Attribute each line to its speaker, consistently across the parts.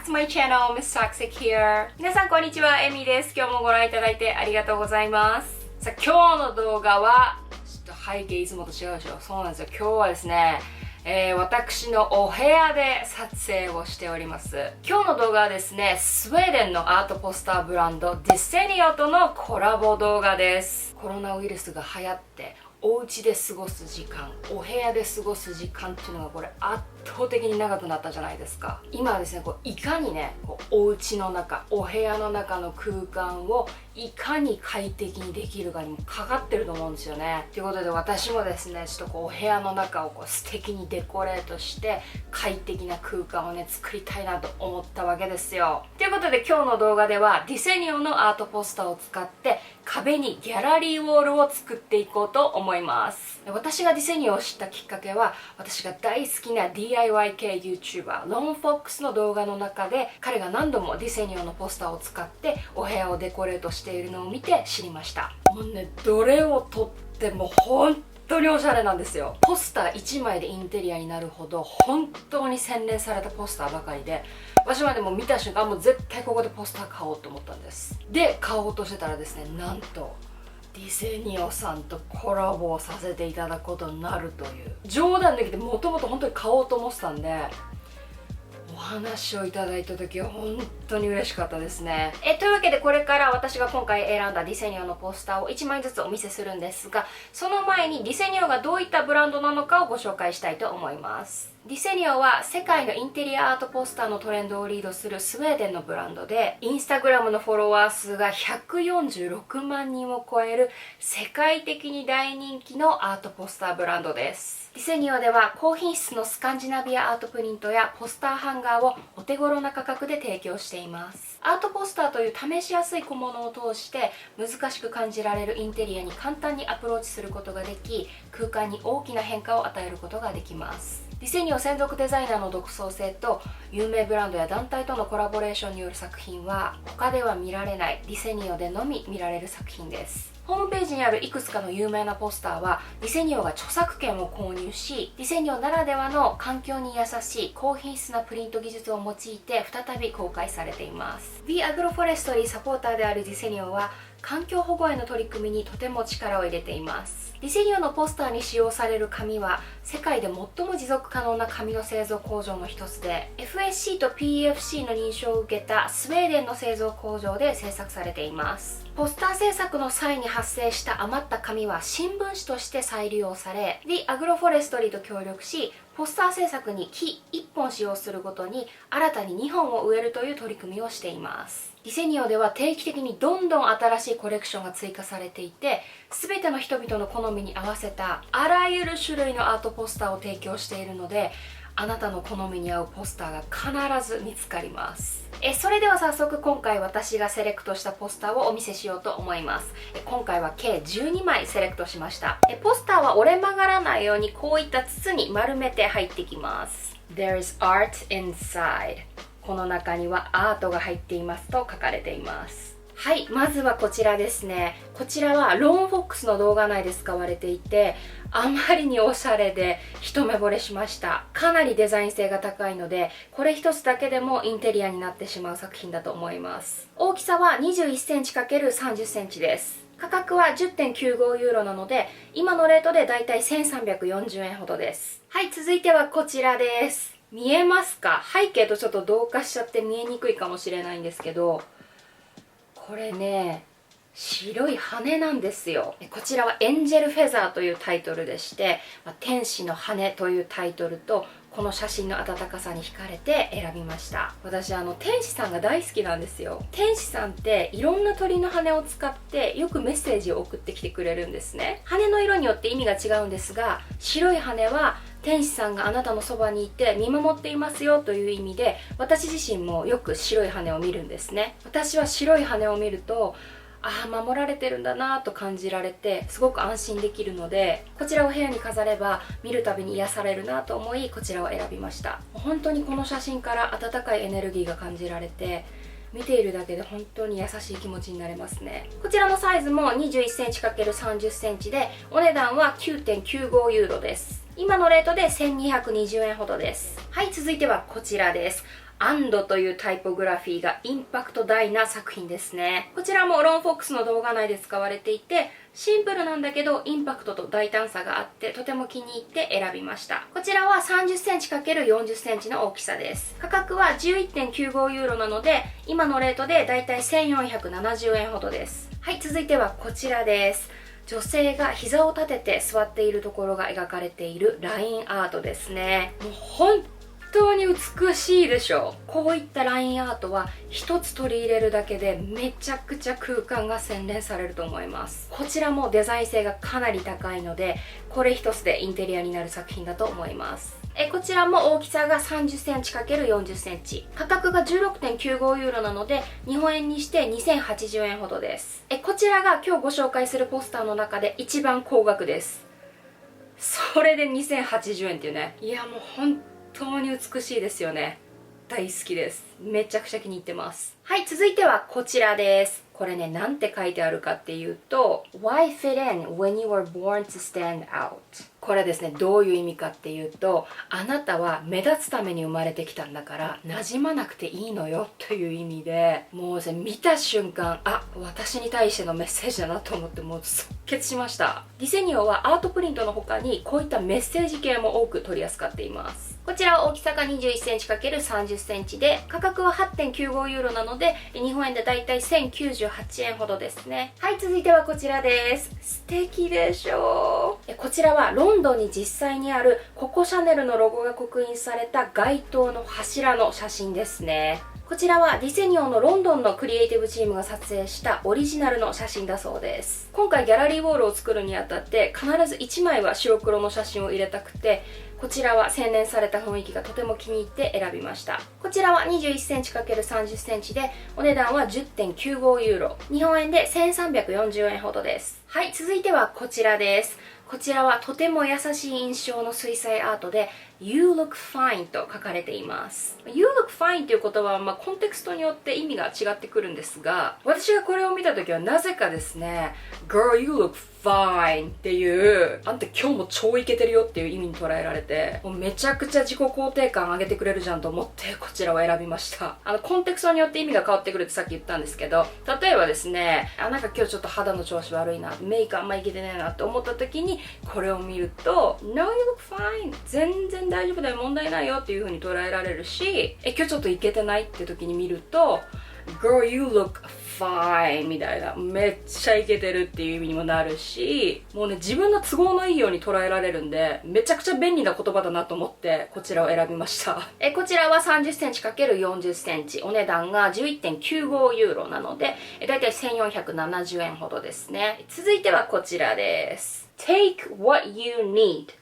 Speaker 1: to my channel, MISSTOXIC here. 皆さんこんにちは、エミです。今日もご覧いただいてありがとうございます。さあ、今日の動画は、ちょっと背景いつもと違うでしょ。そうなんですよ。今日はですね、私のお部屋で撮影をしております。今日の動画はですね、スウェーデンのアートポスターブランドDESENIOとのコラボ動画です。コロナウイルスが流行ってお家で過ごす時間、お部屋で過ごす時間っていうのがこれ圧倒的に長くなったじゃないですか。今はですね、いかにね、お家の中、お部屋の中の空間をいかに快適にできるかにもかかってると思うんですよね。ということで私もですね、ちょっとお部屋の中を素敵にデコレートして快適な空間をね、作りたいなと思ったわけですよ。ということで今日の動画ではDESENIOのアートポスターを使って壁にギャラリーウォールを作っていこうと思います。私がDESENIOを知ったきっかけは、私が大好きな DIY 系 YouTuber ロンフォックスの動画の中で、彼が何度もDESENIOのポスターを使ってお部屋をデコレートしているのを見て知りました。もうね、どれを撮っても本当におしゃれなんですよ。ポスター1枚でインテリアになるほど本当に洗練されたポスターばかりで、私はでも見た瞬間もう絶対ここでポスター買おうと思ったんです。で買おうとしてたらですね、なんとDESENIOさんとコラボをさせていただくことになるという、冗談抜きでもともと本当に買おうと思ってたんで、お話をいただいた時は本当に嬉しかったですね。というわけでこれから私が今回選んだDESENIOのポスターを1枚ずつお見せするんですが、その前にDESENIOがどういったブランドなのかをご紹介したいと思います。DESENIOは世界のインテリアアートポスターのトレンドをリードするスウェーデンのブランドで、インスタグラムのフォロワー数が146万人を超える世界的に大人気のアートポスターブランドです。DESENIOでは高品質のスカンジナビアアートプリントやポスターハンガーをお手頃な価格で提供しています。アートポスターという試しやすい小物を通して難しく感じられるインテリアに簡単にアプローチすることができ、空間に大きな変化を与えることができます。DESENIO専属デザイナーの独創性と有名ブランドや団体とのコラボレーションによる作品は他では見られないDESENIOでのみ見られる作品です。ホームページにあるいくつかの有名なポスターはDESENIOが著作権を購入し、DESENIOならではの環境に優しい高品質なプリント技術を用いて再び公開されています。The Agroforestry サポーターであるDESENIOは環境保護への取り組みにとても力を入れています。DESENIOのポスターに使用される紙は世界で最も持続可能な紙の製造工場の一つで、 FSC と PEFC の認証を受けたスウェーデンの製造工場で製作されています。ポスター制作の際に発生した余った紙は新聞紙として再利用され、 The Agroforestry と協力し、ポスター制作に木1本使用するごとに新たに2本を植えるという取り組みをしています。DESENIOでは定期的にどんどん新しいコレクションが追加されていて、全ての人々の好みに合わせたあらゆる種類のアートポスターを提供しているので、あなたの好みに合うポスターが必ず見つかります。それでは早速今回私がセレクトしたポスターをお見せしようと思います。今回は計12枚セレクトしました。ポスターは折れ曲がらないようにこういった筒に丸めて入ってきます。 There is art inside。 この中にはアートが入っていますと書かれています。はい、まずはこちらですね。こちらはローンフォックスの動画内で使われていて、あまりにおしゃれで一目惚れしました。かなりデザイン性が高いので、これ一つだけでもインテリアになってしまう作品だと思います。大きさは 21cm×30cm です。価格は 10.95 ユーロなので、今のレートでだいたい1340円ほどです。はい、続いてはこちらです。見えますか？背景とちょっと同化しちゃって見えにくいかもしれないんですけど、これね、白い羽なんですよ。こちらはエンジェルフェザーというタイトルでして、天使の羽というタイトルとこの写真の温かさに惹かれて選びました。私天使さんが大好きなんですよ。天使さんっていろんな鳥の羽を使ってよくメッセージを送ってきてくれるんですね。羽の色によって意味が違うんですが、白い羽は天使さんがあなたのそばにいて見守っていますよという意味で、私自身もよく白い羽を見るんですね。私は白い羽を見ると、ああ守られてるんだなと感じられて、すごく安心できるので、こちらを部屋に飾れば見るたびに癒されるなと思い、こちらを選びました。本当にこの写真から温かいエネルギーが感じられて、見ているだけで本当に優しい気持ちになれますね。こちらのサイズも 21cm×30cm で、お値段は 9.95 ユーロです。今のレートで1220円ほどです。はい、続いてはこちらです。アンドというタイポグラフィーがインパクト大な作品ですね。こちらもロンフォックスの動画内で使われていて、シンプルなんだけどインパクトと大胆さがあってとても気に入って選びました。こちらは 30cm×40cm の大きさです。価格は 11.95 ユーロなので今のレートでだいたい1470円ほどです。はい、続いてはこちらです。女性が膝を立てて座っているところが描かれているラインアートですね。もう本当に美しいでしょ。こういったラインアートは一つ取り入れるだけでめちゃくちゃ空間が洗練されると思います。こちらもデザイン性がかなり高いので、これ一つでインテリアになる作品だと思います。こちらも大きさが 30cm×40cm、 価格が 16.95 ユーロなので日本円にして2080円ほどです。こちらが今日ご紹介するポスターの中で一番高額です。それで2080円っていうね、いやもう本当に美しいですよね。大好きです。めちゃくちゃ気に入ってます。はい、続いてはこちらです。これね、なんて書いてあるかっていうと Why fit in when you were born to stand out。 これですね、どういう意味かっていうと、あなたは目立つために生まれてきたんだから馴染まなくていいのよという意味で、もうですね、見た瞬間、あ、私に対してのメッセージだなと思ってもう即決しました。ディセニオはアートプリントの他にこういったメッセージ系も多く取り扱っています。こちらは大きさが 21cm×30cm で価格は 8.95 ユーロなので日本円でだいたい1098円ほどですね。はい、続いてはこちらです。素敵でしょう。こちらはロンドンに実際にあるココシャネルのロゴが刻印された街灯の柱の写真ですね。こちらはディセニオのロンドンのクリエイティブチームが撮影したオリジナルの写真だそうです。今回ギャラリーウォールを作るにあたって必ず1枚は白黒の写真を入れたくて、こちらは洗練された雰囲気がとても気に入って選びました。こちらは 21cm×30cm でお値段は 10.95 ユーロ、日本円で1340円ほどです。はい、続いてはこちらです。こちらはとても優しい印象の水彩アートで You look fine と書かれています。 You look fine という言葉はコンテクストによって意味が違ってくるんですが、私がこれを見た時はなぜかですね Girl you look fine っていう、あんた今日も超イケてるよっていう意味に捉えられて、もうめちゃくちゃ自己肯定感上げてくれるじゃんと思ってこちらを選びました。コンテクストによって意味が変わってくるってさっき言ったんですけど、例えばですね、なんか今日ちょっと肌の調子悪いな、メイクあんまいけてないなって思った時にこれを見ると No you look fine 全然大丈夫だよ、問題ないよっていう風に捉えられるし、今日ちょっといけてないって時に見ると Girl you look fine みたいな、めっちゃイケてるっていう意味にもなるし、もうね、自分の都合のいいように捉えられるんでめちゃくちゃ便利な言葉だなと思ってこちらを選びました。こちらは 30cm×40cm、 お値段が 11.95 ユーロなのでだいたい1470円ほどですね。続いてはこちらです。 Take what you need、好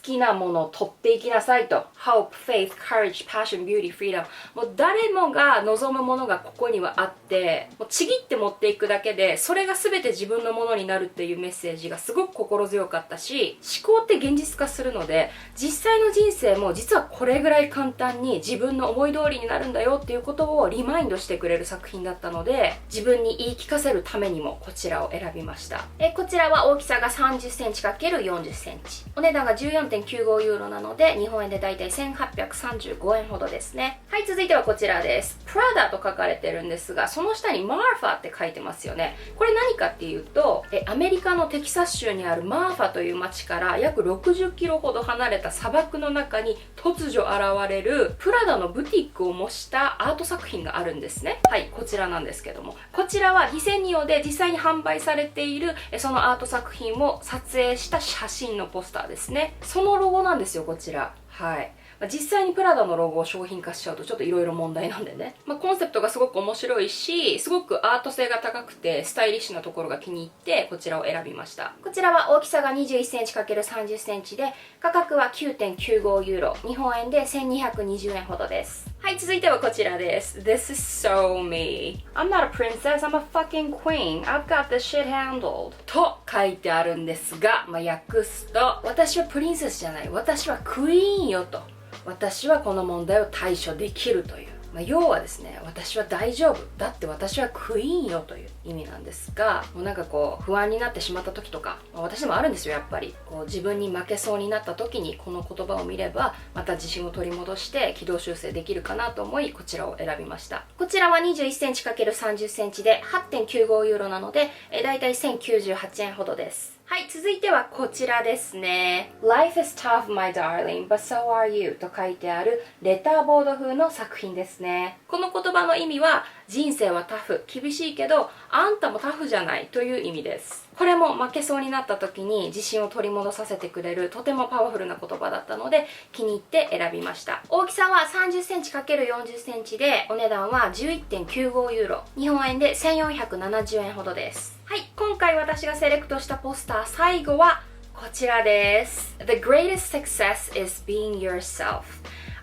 Speaker 1: きなものを取っていきなさいと。 Hope, faith, courage, passion, beauty, freedom。 もう誰もが望むものがここにはあって、もうちぎって持っていくだけでそれが全て自分のものになるっていうメッセージがすごく心強かったし、思考って現実化するので実際の人生も実はこれぐらい簡単に自分の思い通りになるんだよっていうことをリマインドしてくれる作品だったので、自分に言い聞かせるためにもこちらを選びました。こちらは大きさが 30cm×40cm、 お値段が14.95 ユーロなので日本円でだいたい1835円ほどですね。はい、続いてはこちらです。 Prada と書かれてるんですが、その下に Marfa って書いてますよね。これ何かっていうと、アメリカのテキサス州にあるマーファという町から約60キロほど離れた砂漠の中に突如現れるプラダのブティックを模したアート作品があるんですね。はい、こちらなんですけども、こちらはディセニオで実際に販売されているそのアート作品を撮影した写真のポスターですね。そのロゴなんですよ、こちら。はい。実際にプラダのロゴを商品化しちゃうとちょっといろいろ問題なんでね。コンセプトがすごく面白いし、すごくアート性が高くてスタイリッシュなところが気に入ってこちらを選びました。こちらは大きさが 21cm×30cm で価格は 9.95 ユーロ、日本円で1220円ほどです。はい、続いてはこちらです。 This is so me. I'm not a princess, I'm a fucking queen. I've got this shit handled. と書いてあるんですが、訳すと、私はプリンセスじゃない、私はクイーンよと。私はこの問題を対処できるという。要はですね、私は大丈夫だって私はクイーンよという意味なんですが、もうなんかこう不安になってしまった時とか、私でもあるんですよ。やっぱりこう自分に負けそうになった時にこの言葉を見ればまた自信を取り戻して軌道修正できるかなと思い、こちらを選びました。こちらは 21cm×30cm で 8.95 ユーロなので、だいたい1098円ほどです。はい、続いてはこちらですね。Life is tough, my darling, but so are you と書いてあるレターボード風の作品ですね。この言葉の意味は、人生はタフ、厳しいけどあんたもタフじゃないという意味です。これも負けそうになった時に自信を取り戻させてくれるとてもパワフルな言葉だったので気に入って選びました。大きさは 30cm×40cm でお値段は 11.95 ユーロ、日本円で1470円ほどです。はい、今回私がセレクトしたポスター、最後はこちらです。 The greatest success is being yourself。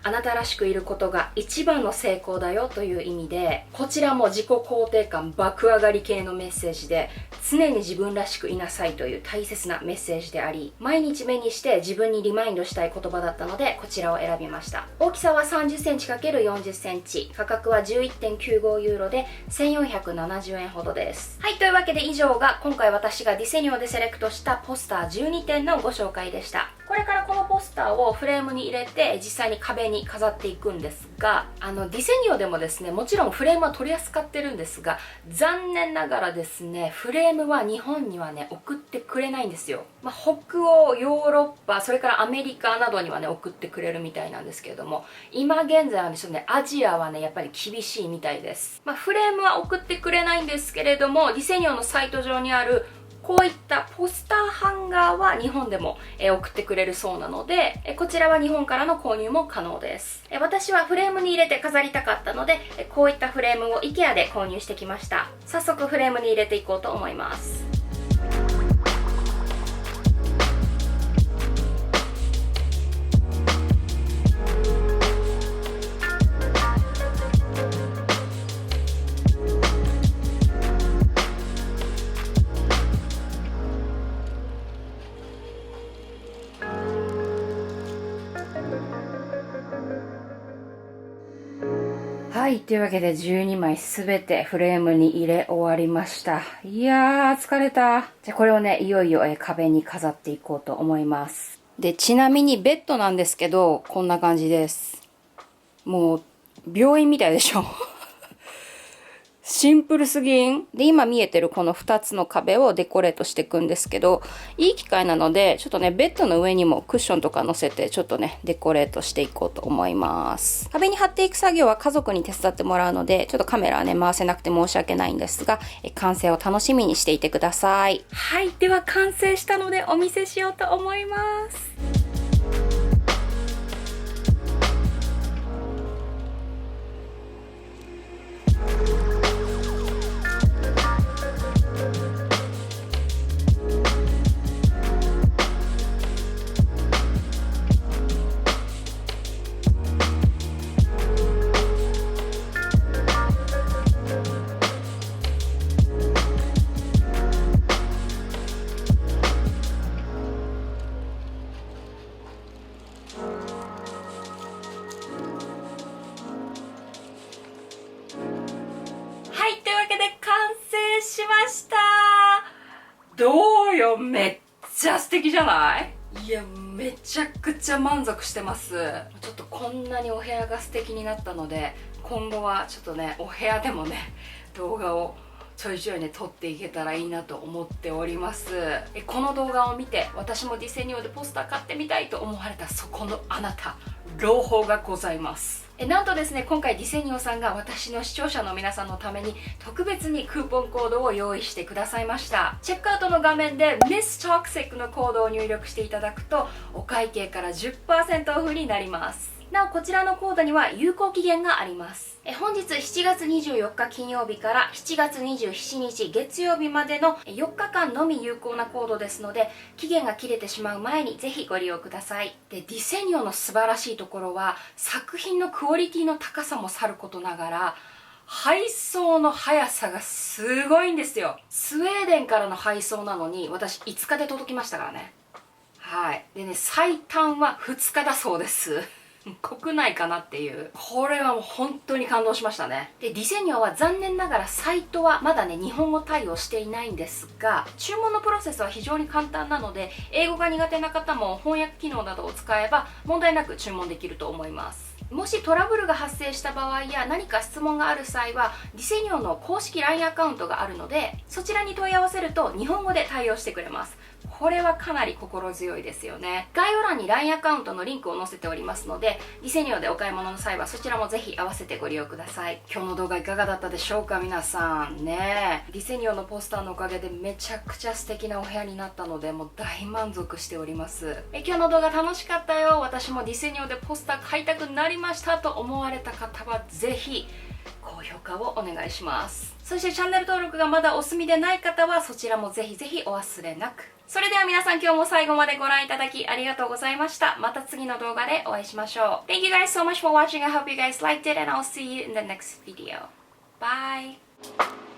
Speaker 1: あなたらしくいることが一番の成功だよという意味で、こちらも自己肯定感爆上がり系のメッセージで、常に自分らしくいなさいという大切なメッセージであり、毎日目にして自分にリマインドしたい言葉だったのでこちらを選びました。大きさは 30cm×40cm、 価格は 11.95 ユーロで1470円ほどです。はい、というわけで以上が今回私がディセニオでセレクトしたポスター12点のご紹介でした。これからこのポスターをフレームに入れて実際に壁に飾っていくんですが、ディセニオでもですね、もちろんフレームは取り扱ってるんですが、残念ながらですね、フレームは日本にはね送ってくれないんですよ。北欧、ヨーロッパ、それからアメリカなどにはね送ってくれるみたいなんですけれども、今現在はですね、アジアはねやっぱり厳しいみたいです。フレームは送ってくれないんですけれども、ディセニオのサイト上にあるこういったポスターハンガーは日本でも送ってくれるそうなので、こちらは日本からの購入も可能です。私はフレームに入れて飾りたかったので、こういったフレームを IKEA で購入してきました。早速フレームに入れていこうと思います。はい、というわけで12枚すべてフレームに入れ終わりました。いやー、疲れた。じゃあこれをね、いよいよ壁に飾っていこうと思います。で、ちなみにベッドなんですけど、こんな感じです。もう、病院みたいでしょ。シンプルすぎん。で、今見えてるこの2つの壁をデコレートしていくんですけど、いい機会なので、ちょっとね、ベッドの上にもクッションとか乗せて、ちょっとね、デコレートしていこうと思います。壁に貼っていく作業は家族に手伝ってもらうので、ちょっとカメラはね、回せなくて申し訳ないんですが、完成を楽しみにしていてください。はい、では完成したのでお見せしようと思います。しました。どうよ、めっちゃ素敵じゃない？いや、めちゃくちゃ満足してます。ちょっとこんなにお部屋が素敵になったので、今後はちょっとね、お部屋でもね、動画をちょいちょいね撮っていけたらいいなと思っております。この動画を見て私もディセニオでポスター買ってみたいと思われたそこのあなた、朗報がございます。なんとですね、今回ディセニオさんが私の視聴者の皆さんのために特別にクーポンコードを用意してくださいました。チェックアウトの画面で MISSTOXIC のコードを入力していただくとお会計から 10% オフになります。なおこちらのコードには有効期限があります。本日7月24日金曜日から7月27日月曜日までの4日間のみ有効なコードですので、期限が切れてしまう前にぜひご利用ください。で、ディセニオの素晴らしいところは作品のクオリティの高さもさることながら配送の速さがすごいんですよ。スウェーデンからの配送なのに私5日で届きましたからね。はい。でね、最短は2日だそうです。国内かなっていう、これはもう本当に感動しましたね。で、ディセニオは残念ながらサイトはまだね、日本語対応していないんですが、注文のプロセスは非常に簡単なので、英語が苦手な方も翻訳機能などを使えば問題なく注文できると思います。もしトラブルが発生した場合や何か質問がある際は、ディセニオの公式 LINE アカウントがあるので、そちらに問い合わせると日本語で対応してくれます。これはかなり心強いですよね。概要欄に LINE アカウントのリンクを載せておりますので、ディセニオでお買い物の際はそちらもぜひ合わせてご利用ください。今日の動画いかがだったでしょうか皆さんね。ディセニオのポスターのおかげでめちゃくちゃ素敵なお部屋になったので、もう大満足しております。今日の動画楽しかったよ、私もディセニオでポスター買いたくなりましたと思われた方はぜひ高評価をお願いします。そしてチャンネル登録がまだお済みでない方はそちらもぜひぜひお忘れなく。それでは皆さん今日も最後までご覧いただきありがとうございました。また次の動画でお会いしましょう。Thank you guys so much for watching. I hope you guys liked it and I'll see you in the next video. Bye!